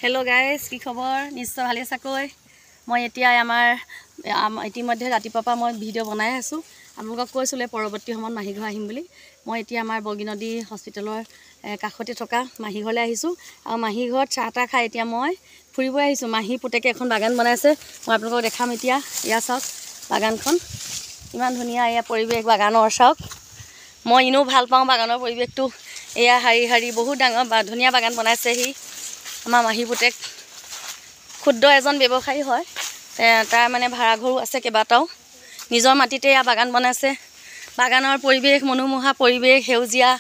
hello' guys কি খবৰ নিশ্চয় ভালে চাকৈ মই এতিয়া আমাৰ ইতিমধ্যে ৰাতিপুৱাৰ পৰা মই ভিডিঅ' বনাই আছোঁ আপোনালোকক কৈছিলোঁ পৰৱৰ্তী সময়ত মাহী ঘৰ আহিম বুলি মই এতিয়া আমাৰ বগীনদী হস্পিটেলৰ কাষতে থকা মাহী ঘৰলৈ আহিছোঁ আৰু মাহী ঘৰত চাহ তাহ খাই এতিয়া মই ফুৰিব আহিছোঁ মাহী পুতেকে এখন বাগান বনাইছে মই আপোনালোকক দেখাম এতিয়া এয়া চাওক বাগানখন ইমান ধুনীয়া এয়া পৰিৱেশ বাগানৰ চাওক মই এনেও ভাল পাওঁ বাগানৰ পৰিৱেশটো এয়া শাৰী বহুত ডাঙৰ ধুনীয়া বাগান বনাইছে সি আমাৰ মাহী পুতেক ক্ষুদ্ৰ এজন ব্যৱসায়ী হয় তাৰ মানে ভাড়া ঘৰো আছে কেইবাটাও নিজৰ মাটিতে এয়া বাগান বনাইছে বাগানৰ পৰিৱেশ মনোমোহা পৰিৱেশ সেউজীয়া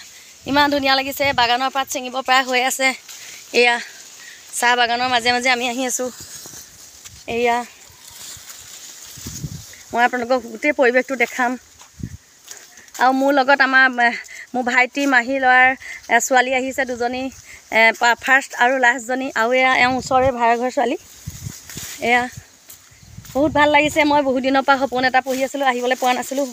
ইমান ধুনীয়া লাগিছে বাগানৰ পাত ছিঙিব পৰা হৈ আছে এয়া চাহ বাগানৰ মাজে মাজে আমি আহি আছোঁ এয়া মই আপোনালোকক গোটেই পৰিৱেশটো দেখাম আৰু মোৰ লগত মোৰ ভাইটি মাহী ল'ৰাৰ ছোৱালী আহিছে দুজনী ফাৰ্ষ্ট আৰু লাষ্টজনী আৰু এয়া ওচৰৰে ভাড়াঘৰ ছোৱালী এয়া বহুত ভাল লাগিছে মই বহুত দিনৰ পৰা সপোন এটা পঢ়ি আছিলোঁ আহিবলৈ পোৱা নাছিলোঁ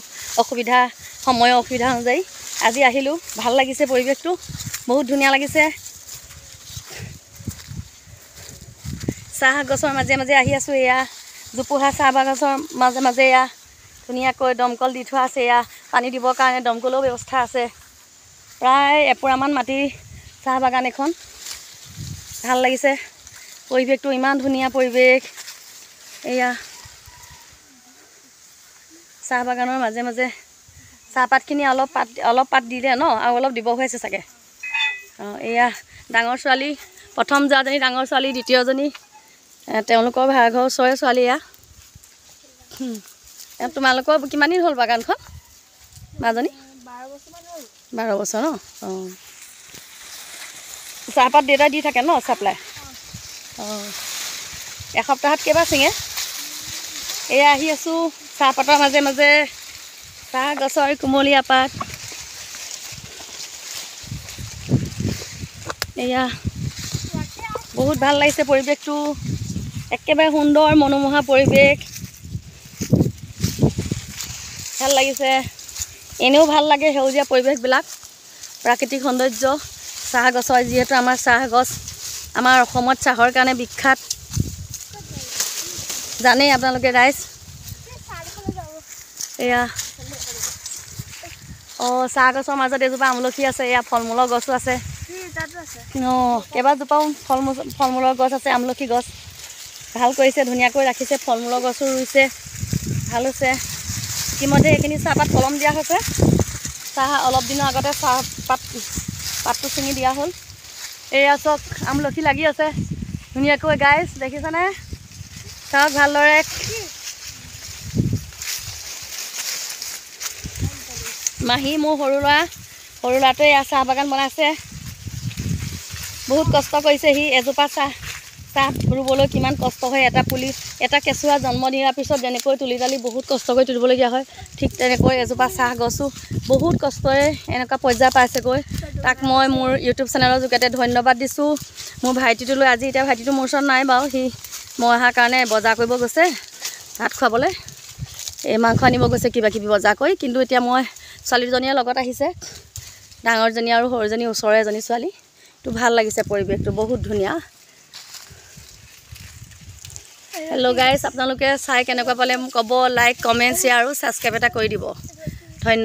সময়ৰ অসুবিধা অনুযায়ী আজি আহিলোঁ ভাল লাগিছে পৰিৱেশটো বহুত ধুনীয়া লাগিছে চাহ গছৰ মাজে মাজে আহি আছোঁ এয়া জোপোহা চাহ বাগছৰ মাজে মাজে এয়া ধুনীয়াকৈ দমকল দি থোৱা আছে এয়া পানী দিবৰ কাৰণে দমকলৰো ব্যৱস্থা আছে প্ৰায় এপোৰামান মাটি চাহ বাগান এখন ভাল লাগিছে পৰিৱেশটো ইমান ধুনীয়া পৰিৱেশ এয়া চাহ বাগানৰ মাজে মাজে চাহপাতখিনি অলপ পাত দিলে ন আৰু অলপ দিব হৈ আছে চাগে অঁ এয়া ডাঙৰ ছোৱালী প্ৰথম যোৱাজনী ডাঙৰ ছোৱালী দ্বিতীয়জনী তেওঁলোকৰ ভাড়াঘৰৰ ওচৰৰে ছোৱালী এয়া তোমালোকৰ কিমান দিন হ'ল বাগানখন মাজনী 12 বছৰ ন অঁ চাহপাত দেউতাই দি থাকে ন চাপ্লাই অঁ এসপ্তাহত কেইবাৰ ছিঙে এয়া আহি আছোঁ চাহপাতৰ মাজে মাজে চাহ গছৰ কুমলীয়া পাত এয়া বহুত ভাল লাগিছে পৰিৱেশটো একেবাৰে সুন্দৰ মনোমোহা পৰিৱেশ ভাল লাগিছে এনেও ভাল লাগে সেউজীয়া পৰিৱেশবিলাক প্ৰাকৃতিক সৌন্দৰ্য চাহ গছৰ যিহেতু আমাৰ চাহ গছ আমাৰ অসমত চাহৰ কাৰণে বিখ্যাত জানেই আপোনালোকে ৰাইজ এয়া অঁ চাহ গছৰ মাজত এজোপা আমলখি আছে এয়া ফল মূলৰ গছো আছে অঁ কেইবাজোপাও ফল মূলৰ গছ আছে আমলখি গছ ভাল কৰিছে ধুনীয়াকৈ ৰাখিছে ফল মূলৰ গছো ৰুইছে ভাল হৈছে ইতিমধ্যে এইখিনি চাহপাত কলম দিয়া হৈছে চাহ অলপ দিনৰ আগতে পাতটো ছিঙি দিয়া হ'ল এয়া চাওক আমলখি লাগি আছে ধুনীয়াকৈ গাইজ দেখিছেনে চাওক ভালদৰে মাহী মোৰ সৰু ল'ৰাটোৱে এয়া চাহ বাগান বনাইছে বহুত কষ্ট কৰিছে সি এজোপা চাহ ৰুবলৈ কিমান কষ্ট হয় এটা কেঁচুৱা জন্ম দিয়াৰ পিছত যেনেকৈ তুলি তালি বহুত কষ্ট কৰি তুলিবলগীয়া হয় ঠিক তেনেকৈ এজোপা চাহ গছো বহুত কষ্টৰে এনেকুৱা পৰ্যায় পাইছেগৈ তাক মই মোৰ ইউটিউব চেনেলৰ যোগেদি ধন্যবাদ দিছোঁ মোৰ ভাইটিটোলৈ আজি এতিয়া ভাইটিটো মোৰ ওচৰত নাই বাৰু মই অহাৰ কাৰণে বজাৰ কৰিব গৈছে ভাত খুৱাবলৈ এই মাংস আনিব গৈছে কিবা কিবি বজাৰ কৰি কিন্তু এতিয়া মই ছোৱালীজনীয়ে লগত আহিছে ডাঙৰজনী আৰু সৰুজনী ওচৰৰে এজনী ছোৱালী তো ভাল লাগিছে পৰিৱেশটো বহুত ধুনীয়া হেল্ল' গাইজ আপোনালোকে চাই কেনেকুৱা পালে মোক ক'ব লাইক কমেণ্ট শ্বেয়াৰ আৰু ছাবস্ক্ৰাইব এটা কৰি দিব ধন্যবাদ